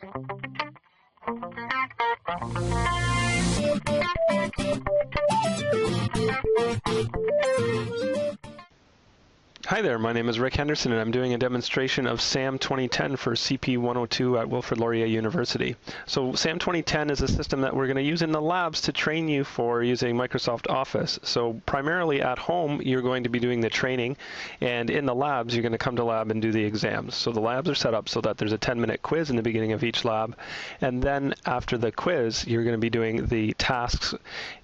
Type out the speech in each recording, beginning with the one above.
Hi there, my name is Rick Henderson and I'm doing a demonstration of SAM2010 for CP102 at Wilfrid Laurier University. So SAM2010 is a system that we're going to use in the labs to train you for using Microsoft Office. So primarily at home you're going to be doing the training, and in the labs you're going to come to lab and do the exams. So the labs are set up so that there's a 10-minute quiz in the beginning of each lab, and then after the quiz you're going to be doing the tasks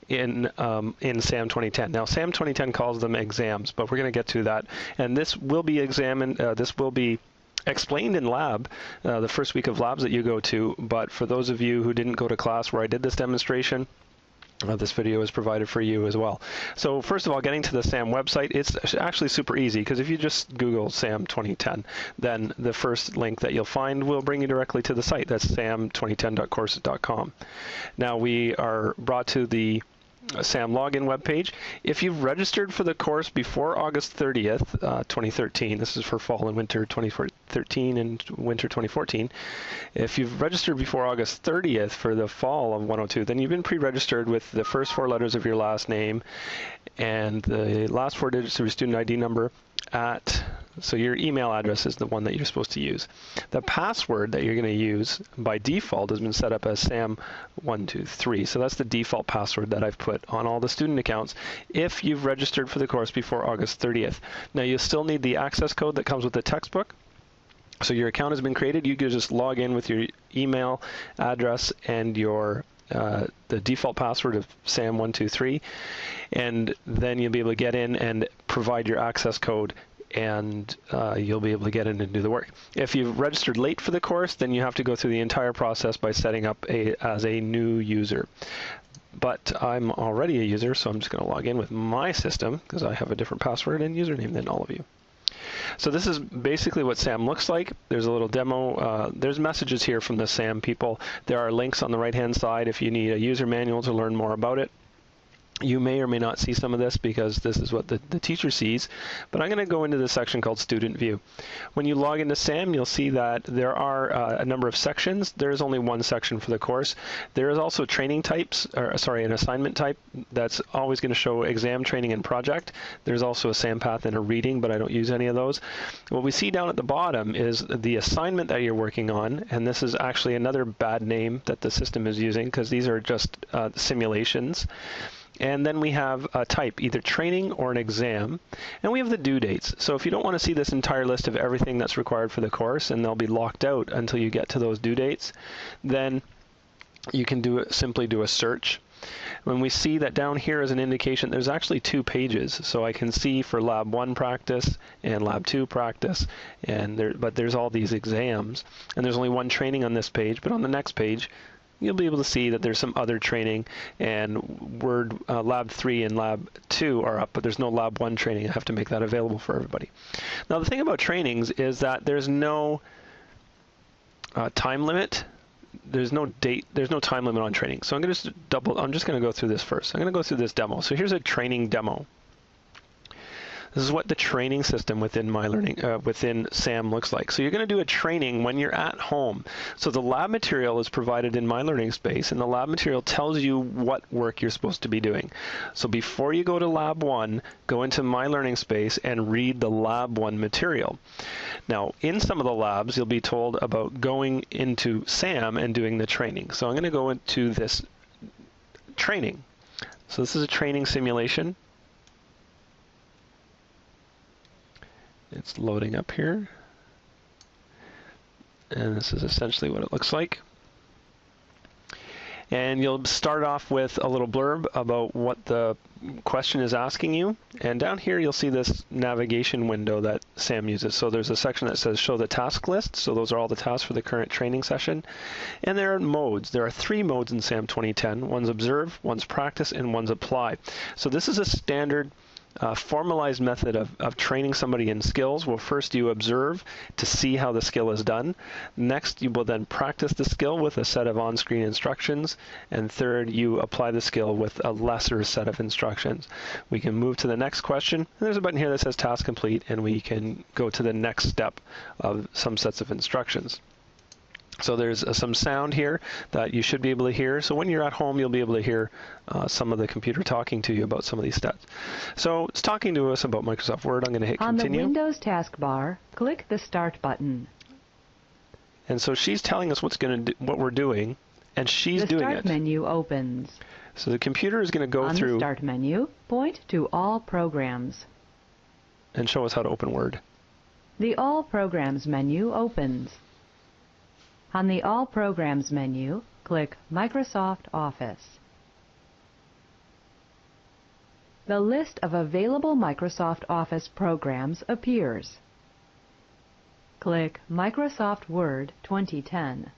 in SAM2010. Now SAM2010 calls them exams, but we're going to get to that. And this will be examined, this will be explained in lab, the first week of labs that you go to. But for those of you who didn't go to class where I did this demonstration, this video is provided for you as well. So first of all, getting to the SAM website, it's actually super easy, because if you just Google SAM2010, then the first link that you'll find will bring you directly to the site. That's sam2010.courses.com. Now we are brought to the SAM login webpage. If you've registered for the course before August 30th, 2013, this is for fall and winter 2013 and winter 2014. If you've registered before August 30th for the fall of 102, then you've been pre-registered with the first 4 letters of your last name and the last 4 digits of your student ID number so your email address is the one that you're supposed to use. The password that you're going to use by default has been set up as SAM123. So that's the default password that I've put on all the student accounts if you've registered for the course before August 30th. Now you still need the access code that comes with the textbook. So your account has been created. You can just log in with your email address and your the default password of SAM123, and then you'll be able to get in and provide your access code, and you'll be able to get in and do the work. If you've registered late for the course, then you have to go through the entire process by setting up as a new user. But I'm already a user, so I'm just going to log in with my system because I have a different password and username than all of you. So this is basically what SAM looks like. There's a little demo. There's messages here from the SAM people. There are links on the right-hand side if you need a user manual to learn more about it. You may or may not see some of this because this is what the teacher sees, but I'm going to go into the section called Student View. When you log into SAM, you'll see that there are a number of sections. There is only one section for the course. There is also training types, an assignment type that's always going to show exam, training, and project. There's also a SAM path and a reading, but I don't use any of those. What we see down at the bottom is the assignment that you're working on, and this is actually another bad name that the system is using because these are just simulations. And then we have a type, either training or an exam. And we have the due dates. So if you don't want to see this entire list of everything that's required for the course, and they'll be locked out until you get to those due dates, then you can simply do a search. When we see that down here is an indication, there's actually 2 pages. So I can see for Lab 1 practice and Lab 2 practice, but there's all these exams. And there's only one training on this page, but on the next page, you'll be able to see that there's some other training, and Lab 3 and Lab 2 are up, but there's no Lab 1 training. I have to make that available for everybody. Now the thing about trainings is that there's no time limit. There's no date. There's no time limit on training. So I'm just going to go through this first. I'm going to go through this demo. So here's a training demo. This is what the training system within SAM looks like. So you're going to do a training when you're at home. So the lab material is provided in My Learning Space, and the lab material tells you what work you're supposed to be doing. So before you go to Lab 1, go into My Learning Space and read the Lab 1 material. Now, in some of the labs, you'll be told about going into SAM and doing the training. So I'm going to go into this training. So this is a training simulation. It's loading up here, and this is essentially what it looks like. And you'll start off with a little blurb about what the question is asking you, and down here you'll see this navigation window that SAM uses. So there's a section that says show the task list, so those are all the tasks for the current training session. And there are modes. There are 3 modes in SAM 2010. One's observe, one's practice, and one's apply. So this is a standard formalized method of training somebody in skills. Well, first you observe to see how the skill is done. Next, you will then practice the skill with a set of on-screen instructions. And third, you apply the skill with a lesser set of instructions. We can move to the next question. And there's a button here that says task complete, and we can go to the next step of some sets of instructions. So there's some sound here that you should be able to hear. So when you're at home, you'll be able to hear some of the computer talking to you about some of these stats. So it's talking to us about Microsoft Word. I'm going to hit continue. On the Windows taskbar, click the Start button. And so she's telling us what we're doing, and she's doing it. The Start menu opens. So the computer is going to go through. On the Start menu, point to All Programs. And show us how to open Word. The All Programs menu opens. On the All Programs menu, click Microsoft Office. The list of available Microsoft Office programs appears. Click Microsoft Word 2010.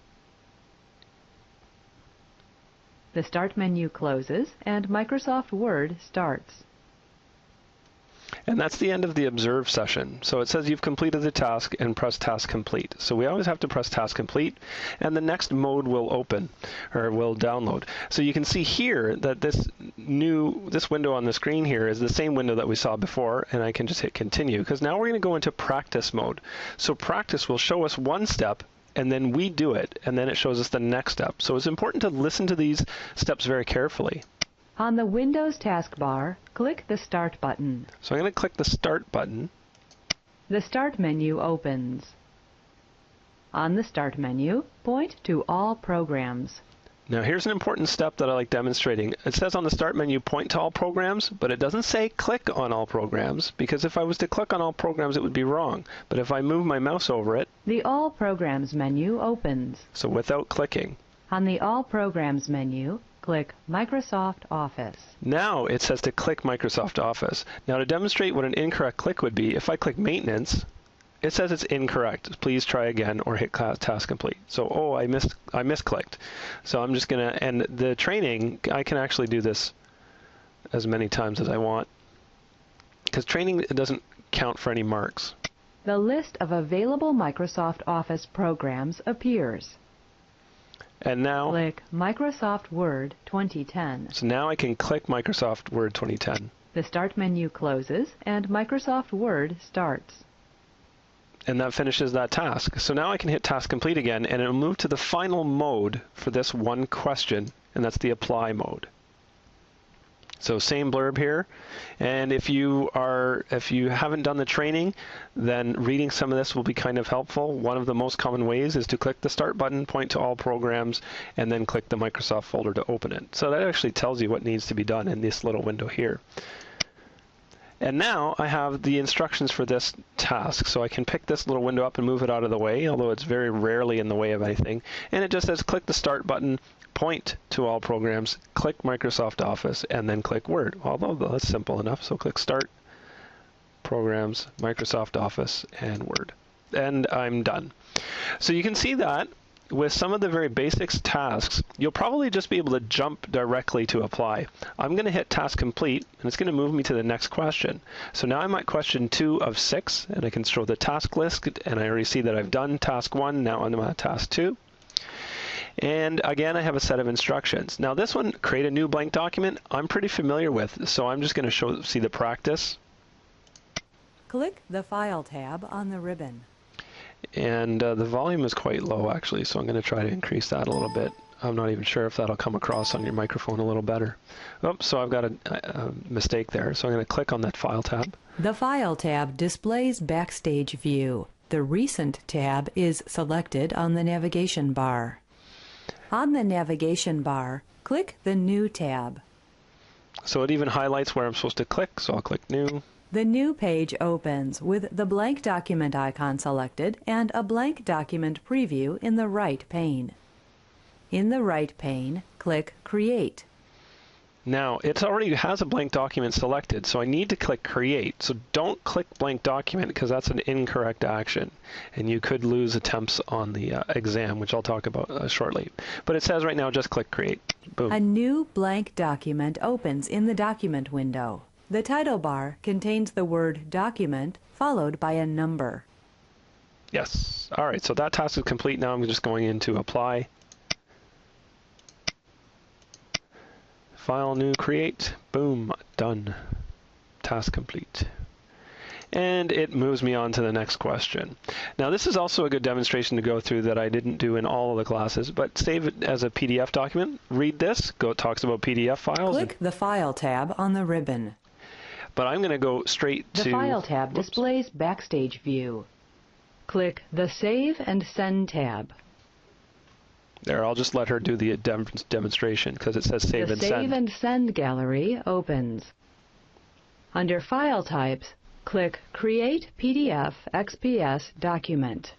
The Start menu closes and Microsoft Word starts. And that's the end of the observe session. So it says you've completed the task and press task complete. So we always have to press task complete, and the next mode will open or will download. So you can see here that this window on the screen here is the same window that we saw before, and I can just hit continue because now we're going to go into practice mode. So practice will show us one step, and then we do it, and then it shows us the next step. So it's important to listen to these steps very carefully. On the Windows taskbar, click the Start button. So I'm going to click the Start button. The Start menu opens. On the Start menu, point to All Programs. Now here's an important step that I like demonstrating. It says on the Start menu, point to All Programs, but it doesn't say click on All Programs, because if I was to click on All Programs, it would be wrong. But if I move my mouse over it, the All Programs menu opens. So without clicking. On the All Programs menu, click Microsoft Office. Now it says to click Microsoft Office. Now to demonstrate what an incorrect click would be, if I click Maintenance, it says it's incorrect. Please try again or hit task complete. So, I misclicked. So I'm just going to end the training. I can actually do this as many times as I want, because training doesn't count for any marks. The list of available Microsoft Office programs appears. And now click Microsoft Word 2010. So now I can click Microsoft Word 2010. The Start menu closes and Microsoft Word starts. And that finishes that task. So now I can hit task complete again, and it'll move to the final mode for this one question, and that's the apply mode. So same blurb here, and if you haven't done the training, then reading some of this will be kind of helpful. One of the most common ways is to click the Start button, point to All Programs, and then click the Microsoft folder to open it. So that actually tells you what needs to be done in this little window here. And now I have the instructions for this task. So I can pick this little window up and move it out of the way, although it's very rarely in the way of anything. And it just says click the Start button, point to All Programs, click Microsoft Office, and then click Word. Although that's simple enough. So click Start, Programs, Microsoft Office, and Word. And I'm done. So you can see that with some of the very basic tasks, you'll probably just be able to jump directly to apply. I'm going to hit task complete, and it's going to move me to the next question. So now I'm at question 2 of 6, and I can show the task list, and I already see that I've done task 1, now I'm at task 2. And again, I have a set of instructions. Now this one, create a new blank document, I'm pretty familiar with, so I'm just going to see the practice. Click the File tab on the ribbon. And the volume is quite low, actually, so I'm going to try to increase that a little bit. I'm not even sure if that'll come across on your microphone a little better. Oops, so I've got a mistake there. So I'm going to click on that File tab. The File tab displays Backstage View. The Recent tab is selected on the navigation bar. On the navigation bar, click the New tab. So it even highlights where I'm supposed to click, so I'll click New. The new page opens with the blank document icon selected and a blank document preview in the right pane. In the right pane, click Create. Now, it already has a blank document selected, so I need to click Create. So don't click blank document because that's an incorrect action, and you could lose attempts on the exam, which I'll talk about shortly. But it says right now, just click Create. Boom. A new blank document opens in the document window. The title bar contains the word Document followed by a number. Yes. All right, so that task is complete. Now I'm just going into Apply. File, New, Create. Boom, done. Task complete. and it moves me on to the next question. Now this is also a good demonstration to go through that I didn't do in all of the classes, but save it as a PDF document. Read this. It talks about PDF files. Click the File tab on the ribbon. But I'm going to go straight to... The File tab displays Backstage View. Click the Save and Send tab. There, I'll just let her do the demonstration because it says Save and Send. The Save and Send gallery opens. Under File Types, click Create PDF XPS Document.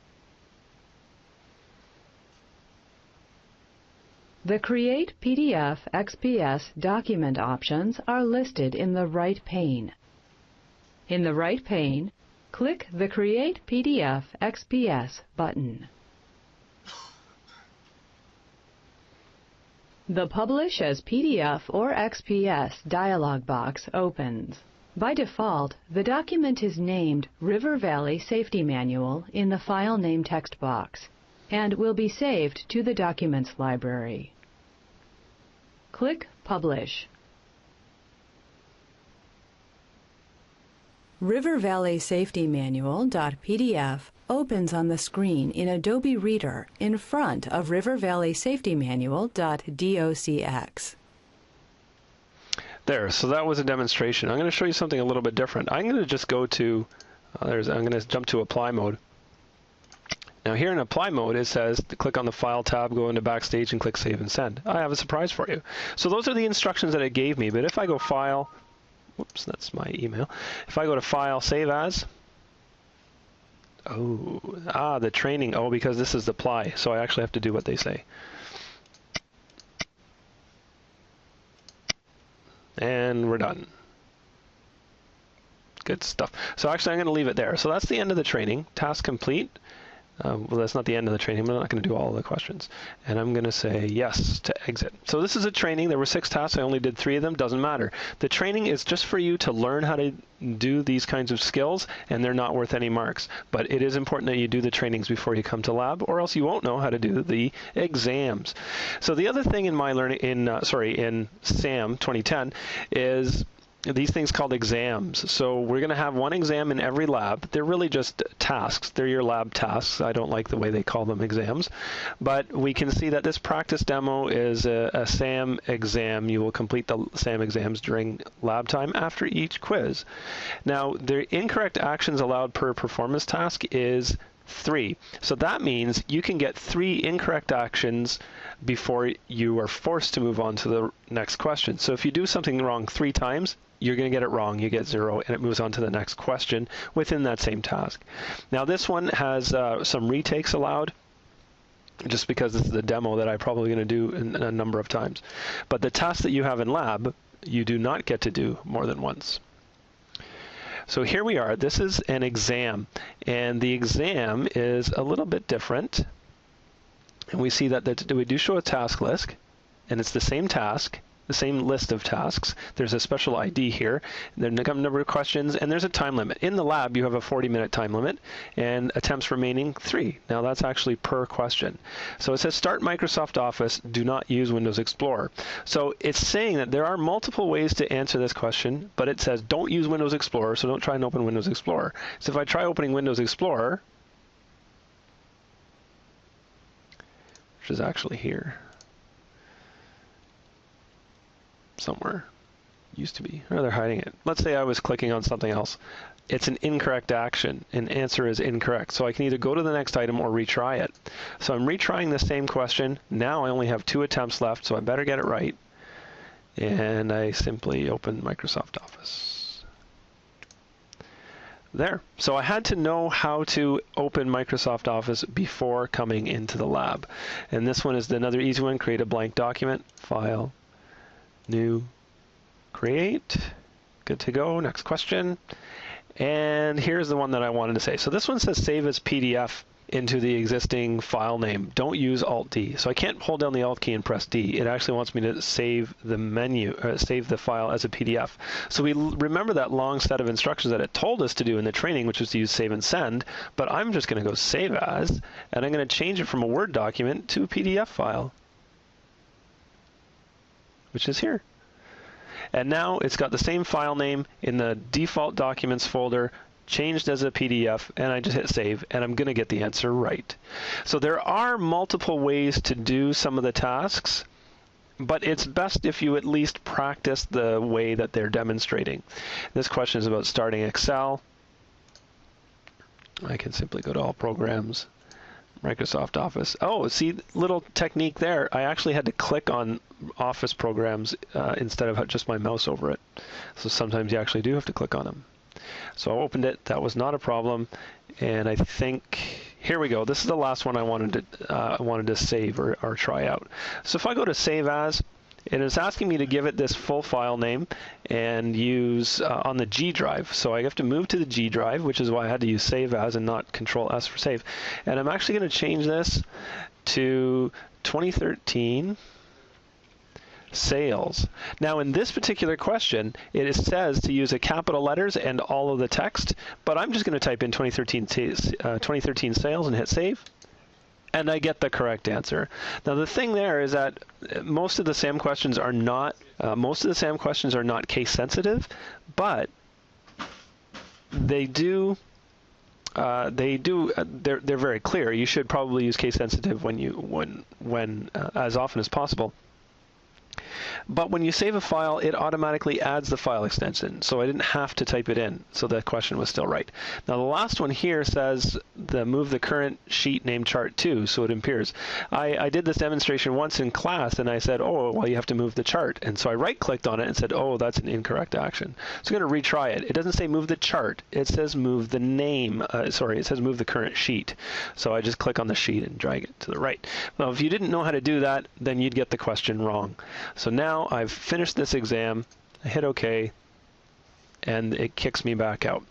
The Create PDF XPS Document options are listed in the right pane. In the right pane, click the Create PDF XPS button. The Publish as PDF or XPS dialog box opens. By default, the document is named River Valley Safety Manual in the File Name text box and will be saved to the Documents library. Click Publish. River Valley Safety Manual.pdf opens on the screen in Adobe Reader in front of River Valley Safety Manual.docx. There, so that was a demonstration. I'm going to show you something a little bit different. I'm going to just go to, I'm going to jump to Apply Mode. Now here in Apply Mode, it says to click on the File tab, go into Backstage, and click Save and Send. I have a surprise for you. So those are the instructions that it gave me, but if I go File, whoops, that's my email. If I go to File, Save As, the training, because this is Apply, so I actually have to do what they say. And we're done. Good stuff. So actually, I'm going to leave it there. So that's the end of the training. Task complete. Well, that's not the end of the training. I'm not going to do all of the questions. And I'm going to say yes to exit. So this is a training. There were 6 tasks. I only did 3 of them. Doesn't matter. The training is just for you to learn how to do these kinds of skills, and they're not worth any marks. But it is important that you do the trainings before you come to lab, or else you won't know how to do the exams. So the other thing in my learning, in SAM 2010 is these things called exams. So we're going to have one exam in every lab. They're really just tasks. They're your lab tasks. I don't like the way they call them exams. But we can see that this practice demo is a SAM exam. You will complete the SAM exams during lab time after each quiz. Now, the incorrect actions allowed per performance task is 3. So that means you can get 3 incorrect actions before you are forced to move on to the next question. So if you do something wrong 3 times, you're going to get it wrong. You get 0, and it moves on to the next question within that same task. Now this one has some retakes allowed, just because this is a demo that I'm probably going to do a number of times. But the tasks that you have in lab, you do not get to do more than once. So here we are. This is an exam, and the exam is a little bit different. And we see that we do show a task list, and it's the same task, the same list of tasks. There's a special ID here. There's a number of questions, and there's a time limit. In the lab, you have a 40-minute time limit, and attempts remaining 3. Now, that's actually per question. So it says, start Microsoft Office, do not use Windows Explorer. So it's saying that there are multiple ways to answer this question, but it says don't use Windows Explorer, so don't try and open Windows Explorer. So if I try opening Windows Explorer, which is actually here somewhere, used to be, or they're hiding it. Let's say I was clicking on something else. It's an incorrect action, and answer is incorrect. So I can either go to the next item or retry it. So I'm retrying the same question. Now I only have 2 attempts left, so I better get it right. And I simply open Microsoft Office. There. So I had to know how to open Microsoft Office before coming into the lab. And this one is another easy one. Create a blank document, File, New, Create. Good to go. Next question. And here's the one that I wanted to say. So this one says save as PDF into the existing file name. Don't use Alt-D. So I can't hold down the Alt key and press D. It actually wants me to save the save the file as a PDF. So we remember that long set of instructions that it told us to do in the training, which was to use save and send. But I'm just going to go save as, and I'm going to change it from a Word document to a PDF file, which is here. And now it's got the same file name in the default documents folder changed as a PDF, and I just hit save, and I'm going to get the answer right. So there are multiple ways to do some of the tasks, but it's best if you at least practice the way that they're demonstrating. This question is about starting Excel. I can simply go to All Programs, Microsoft Office. Oh, see, little technique there. I actually had to click on Office programs instead of just my mouse over it. So sometimes you actually do have to click on them. So I opened it. That was not a problem. And I think, here we go. This is the last one I wanted to save or try out. So if I go to Save As, and it's asking me to give it this full file name and use on the G drive. So I have to move to the G drive, which is why I had to use Save As and not Control S for save. And I'm actually going to change this to 2013 sales. Now in this particular question, it says to use a capital letters and all of the text, but I'm just going to type in 2013 sales and hit save. And I get the correct answer. Now the thing there is that most of the SAM questions are not case sensitive, but they're very clear. You should probably use case sensitive when as often as possible. But when you save a file, it automatically adds the file extension, so I didn't have to type it in, so the question was still right. Now the last one here says move the current sheet named chart to, so it appears. I did this demonstration once in class, and I said, oh, well, you have to move the chart. And so I right-clicked on it and said, oh, that's an incorrect action. So I'm going to retry it. It doesn't say move the chart. It says move the name. It says move the current sheet. So I just click on the sheet and drag it to the right. Now, if you didn't know how to do that, then you'd get the question wrong. So now I've finished this exam, I hit OK, and it kicks me back out.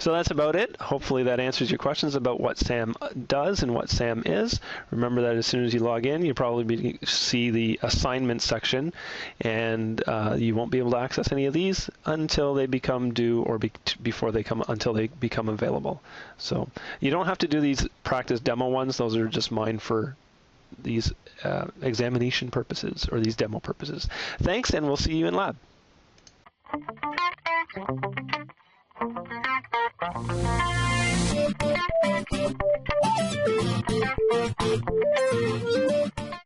So that's about it. Hopefully that answers your questions about what SAM does and what SAM is. Remember that as soon as you log in, you'll probably see the assignment section, and you won't be able to access any of these until they become due or until they become available. So you don't have to do these practice demo ones. Those are just mine for these examination purposes or these demo purposes. Thanks, and we'll see you in lab.